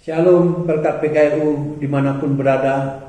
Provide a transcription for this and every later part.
Shalom berkat PKRU dimanapun berada.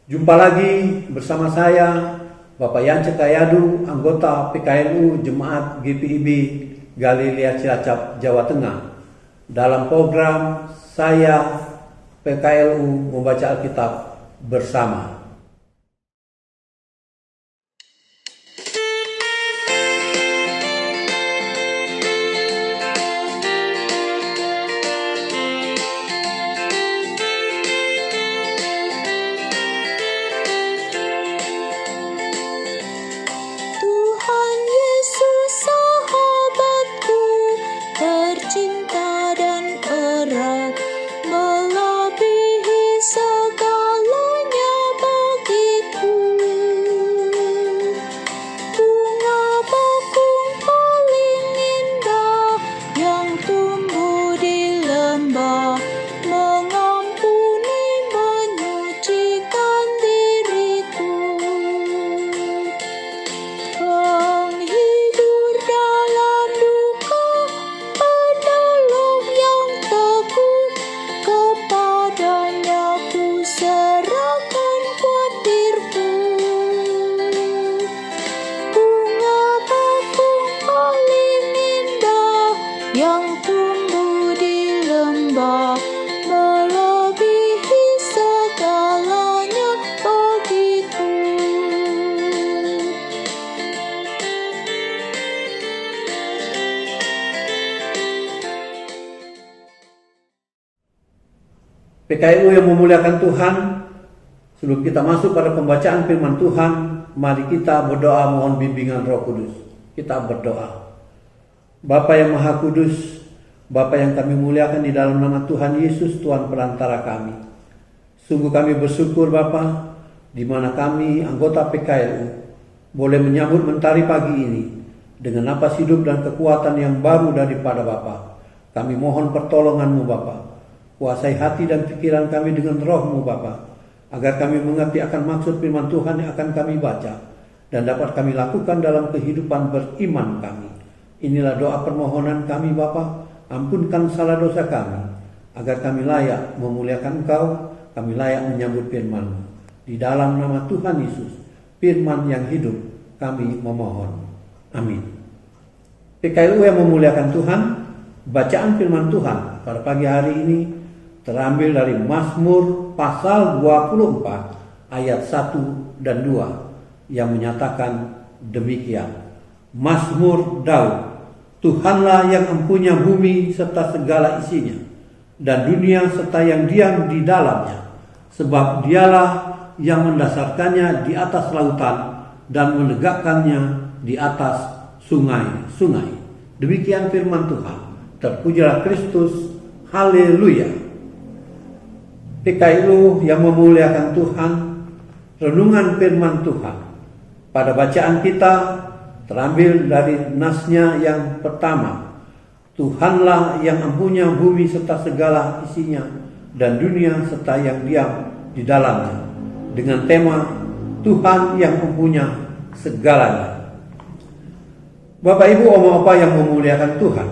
Jumpa lagi bersama saya Bapak Yance Kayadu, anggota PKRU Jemaat GPIB Galilea Cilacap, Jawa Tengah. Dalam program saya PKRU membaca Alkitab bersama. Yang tumbuh di lembah melebihi segalanya begitu. PKRU yang memuliakan Tuhan, sebelum kita masuk pada pembacaan firman Tuhan, mari kita berdoa mohon bimbingan Roh Kudus. Kita berdoa. Bapa yang Maha Kudus, Bapa yang kami muliakan di dalam nama Tuhan Yesus, Tuhan perantara kami. Sungguh kami bersyukur Bapa, di mana kami anggota PKRU boleh menyambut mentari pagi ini dengan napas hidup dan kekuatan yang baru daripada Bapa. Kami mohon pertolongan-Mu Bapa. Kuasai hati dan pikiran kami dengan Roh-Mu Bapa, agar kami mengerti akan maksud firman Tuhan yang akan kami baca dan dapat kami lakukan dalam kehidupan beriman kami. Inilah doa permohonan kami Bapa, ampunkan salah dosa kami, agar kami layak memuliakan Engkau, kami layak menyambut firman-Mu. Di dalam nama Tuhan Yesus, firman yang hidup, kami memohon. Amin. PKRU yang memuliakan Tuhan, bacaan firman Tuhan pada pagi hari ini terambil dari Mazmur pasal 24 ayat 1 dan 2 yang menyatakan demikian. Mazmur Daud, Tuhanlah yang empunya bumi serta segala isinya, dan dunia serta yang diam di dalamnya. Sebab dialah yang mendasarkannya di atas lautan dan menegakkannya di atas sungai-sungai. Demikian firman Tuhan. Terpujilah Kristus. Haleluya. PKRU yang memuliakan Tuhan, renungan firman Tuhan pada bacaan kita terambil dari nasnya yang pertama. Tuhanlah yang empunya bumi serta segala isinya, dan dunia serta yang diam di dalamnya, dengan tema Tuhan yang mempunya segalanya. Bapak Ibu, Oma-Opa yang memuliakan Tuhan,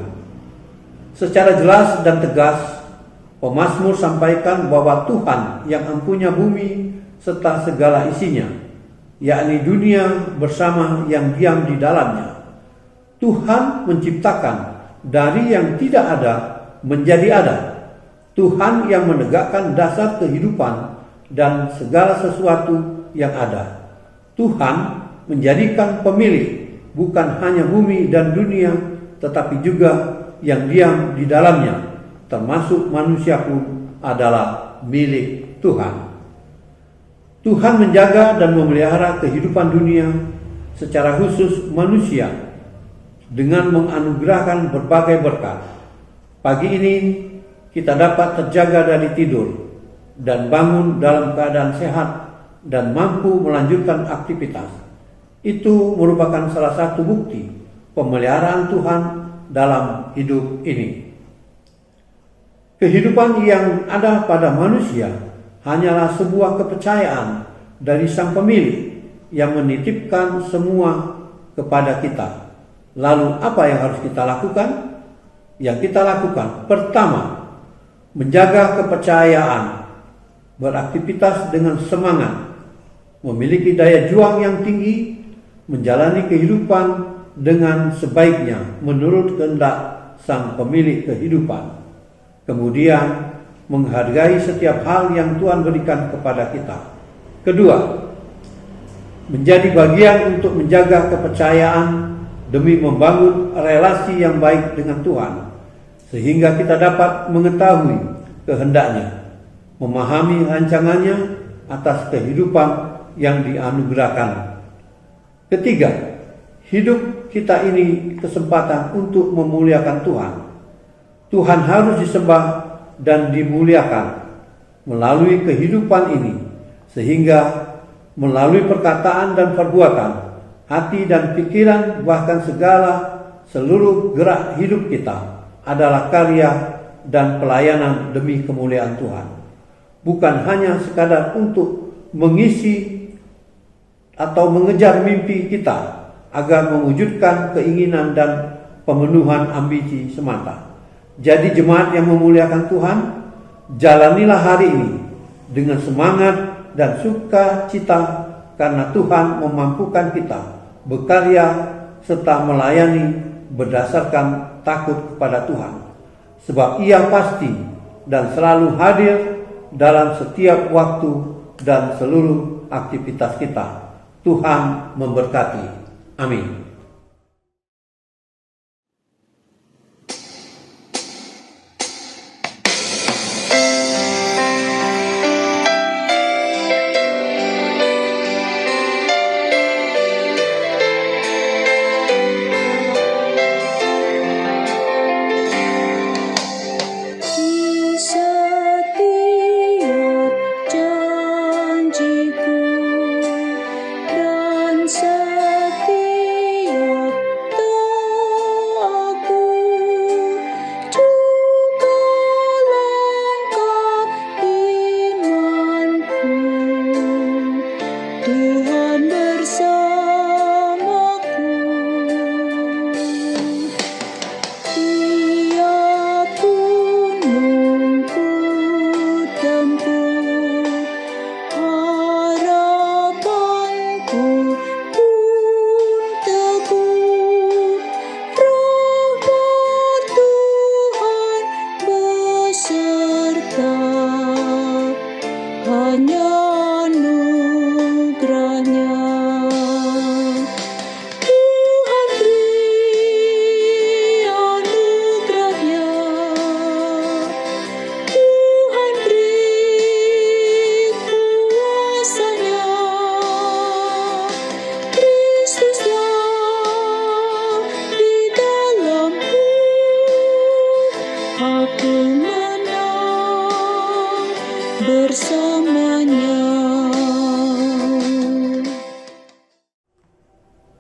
secara jelas dan tegas pemazmur sampaikan bahwa Tuhan yang empunya bumi serta segala isinya, yakni dunia bersama yang diam di dalamnya. Tuhan menciptakan dari yang tidak ada menjadi ada. Tuhan yang menegakkan dasar kehidupan dan segala sesuatu yang ada. Tuhan menjadikan pemilik bukan hanya bumi dan dunia, tetapi juga yang diam di dalamnya, termasuk manusia pun adalah milik Tuhan. Tuhan menjaga dan memelihara kehidupan dunia, secara khusus manusia, dengan menganugerahkan berbagai berkat. Pagi ini kita dapat terjaga dari tidur dan bangun dalam keadaan sehat dan mampu melanjutkan aktivitas. Itu merupakan salah satu bukti pemeliharaan Tuhan dalam hidup ini. Kehidupan yang ada pada manusia hanyalah sebuah kepercayaan dari Sang Pemilik yang menitipkan semua kepada kita. Lalu apa yang harus kita lakukan? Yang kita lakukan pertama, menjaga kepercayaan, beraktivitas dengan semangat, memiliki daya juang yang tinggi, menjalani kehidupan dengan sebaiknya menurut kehendak Sang Pemilik kehidupan. Kemudian, menghargai setiap hal yang Tuhan berikan kepada kita. Kedua, menjadi bagian untuk menjaga kepercayaan demi membangun relasi yang baik dengan Tuhan, sehingga kita dapat mengetahui kehendaknya, memahami rancangannya atas kehidupan yang dianugerahkan. Ketiga, hidup kita ini kesempatan untuk memuliakan Tuhan. Tuhan harus disembah dan dimuliakan melalui kehidupan ini, sehingga melalui perkataan dan perbuatan, hati dan pikiran, bahkan seluruh gerak hidup kita adalah karya dan pelayanan demi kemuliaan Tuhan. Bukan hanya sekadar untuk mengisi atau mengejar mimpi kita agar mewujudkan keinginan dan pemenuhan ambisi semata. Jadi jemaat yang memuliakan Tuhan, jalanilah hari ini dengan semangat dan sukacita karena Tuhan memampukan kita berkarya serta melayani berdasarkan takut kepada Tuhan. Sebab Ia pasti dan selalu hadir dalam setiap waktu dan seluruh aktivitas kita. Tuhan memberkati. Amin.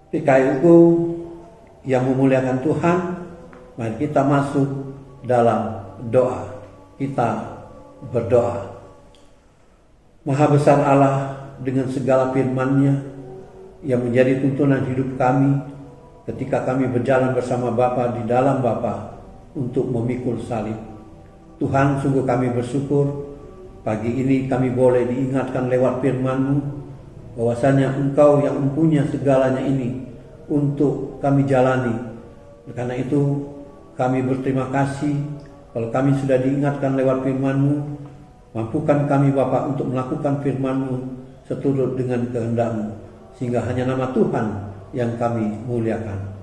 PKIU yang memuliakan Tuhan, mari kita masuk dalam doa. Kita berdoa. Maha besar Allah, dengan segala firman-Nya yang menjadi tuntunan hidup kami ketika kami berjalan bersama Bapa di dalam Bapa untuk memikul salib. Tuhan, sungguh kami bersyukur pagi ini kami boleh diingatkan lewat firman-Mu bahwasanya Engkau yang mempunyai segalanya ini untuk kami jalani. Karena itu kami berterima kasih kalau kami sudah diingatkan lewat firman-Mu. Mampukan kami Bapa untuk melakukan firman-Mu seturut dengan kehendak-Mu, sehingga hanya nama Tuhan yang kami muliakan.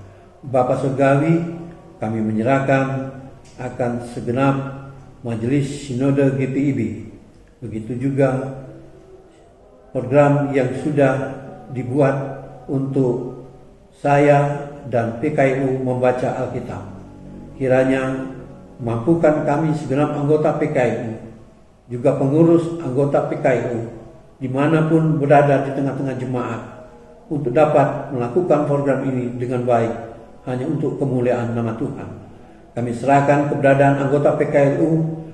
Bapa Surgawi, kami menyerahkan akan segenap majelis sinode GPIB, begitu juga program yang sudah dibuat untuk saya dan PKIU membaca Alkitab. Kiranya mampukan kami segenap anggota PKIU, juga pengurus anggota PKIU, dimanapun berada di tengah-tengah jemaat, untuk dapat melakukan program ini dengan baik, hanya untuk kemuliaan nama Tuhan. Kami serahkan keberadaan anggota PKIU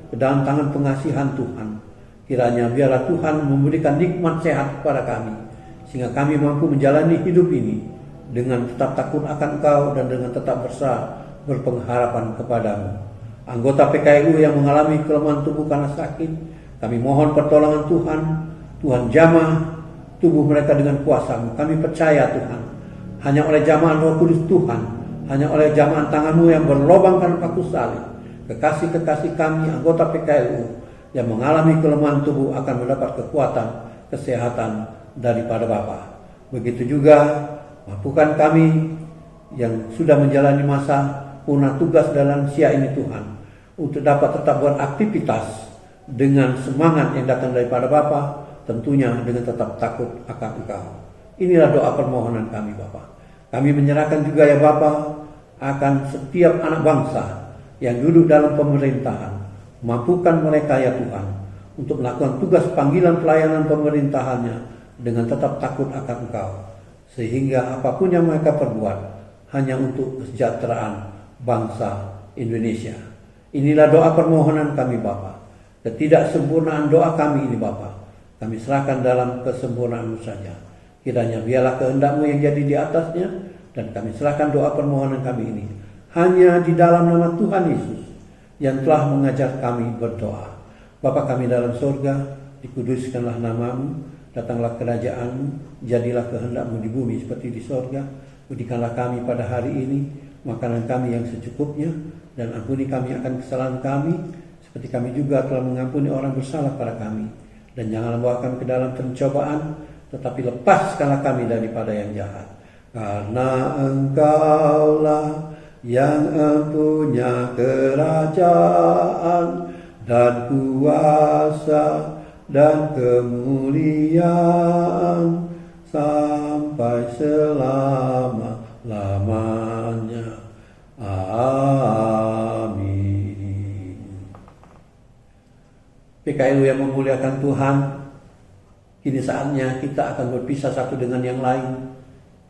ke dalam tangan pengasihan Tuhan. Kiranya biarlah Tuhan memberikan nikmat sehat kepada kami, sehingga kami mampu menjalani hidup ini dengan tetap takut akan Engkau dan dengan tetap berpengharapan kepadamu. Anggota PKLU yang mengalami kelemahan tubuh karena sakit, kami mohon pertolongan Tuhan. Tuhan jamah tubuh mereka dengan kuasa-Mu. Kami percaya Tuhan, hanya oleh jamahan Roh Kudus Tuhan, hanya oleh jamahan tangan-Mu yang berlobang karena paku salib, kekasih-kekasih kami anggota PKLU yang mengalami kelemahan tubuh akan mendapat kekuatan, kesehatan daripada Bapa. Begitu juga mampukan kami yang sudah menjalani masa punah tugas dalam lansia ini Tuhan, untuk dapat tetap beraktivitas dengan semangat yang datang daripada Bapa, tentunya dengan tetap takut akan Engkau. Inilah doa permohonan kami Bapa. Kami menyerahkan juga ya Bapa akan setiap anak bangsa yang duduk dalam pemerintahan. Mampukan mereka ya Tuhan untuk melakukan tugas panggilan pelayanan pemerintahannya dengan tetap takut akan Engkau, sehingga apapun yang mereka perbuat hanya untuk kesejahteraan bangsa Indonesia. Inilah doa permohonan kami Bapa. Ketidaksempurnaan doa kami ini Bapa, kami serahkan dalam kesempurnaan-Mu saja. Kiranya biarlah kehendak-Mu yang jadi di atasnya, dan kami serahkan doa permohonan kami ini hanya di dalam nama Tuhan Yesus yang telah mengajar kami berdoa. Bapa kami dalam sorga, dikuduskanlah nama-Mu, datanglah kerajaan-Mu, jadilah kehendak-Mu di bumi seperti di sorga. Berikanlah kami pada hari ini makanan kami yang secukupnya, dan ampuni kami akan kesalahan kami, seperti kami juga telah mengampuni orang bersalah pada kami. Dan janganlah bawa kami ke dalam pencobaan, tetapi lepaskanlah kami daripada yang jahat. Karena Engkaulah yang empunya kerajaan dan kuasa dan kemuliaan sampai selama-lamanya. Amin. PKLU yang memuliakan Tuhan, kini saatnya kita akan berpisah satu dengan yang lain.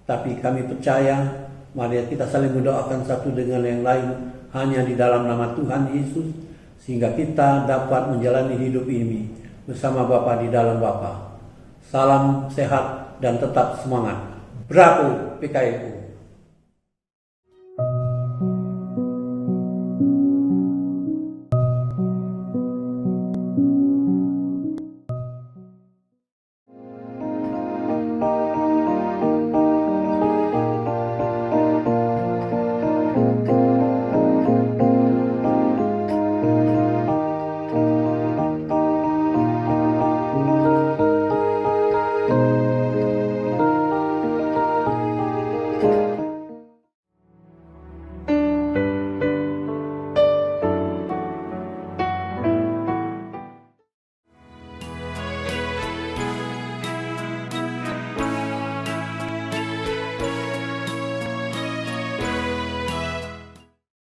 Tapi kami percaya, mari kita saling mendoakan satu dengan yang lain hanya di dalam nama Tuhan Yesus, sehingga kita dapat menjalani hidup ini bersama Bapa di dalam Bapa. Salam sehat dan tetap semangat. Bravo PKLU.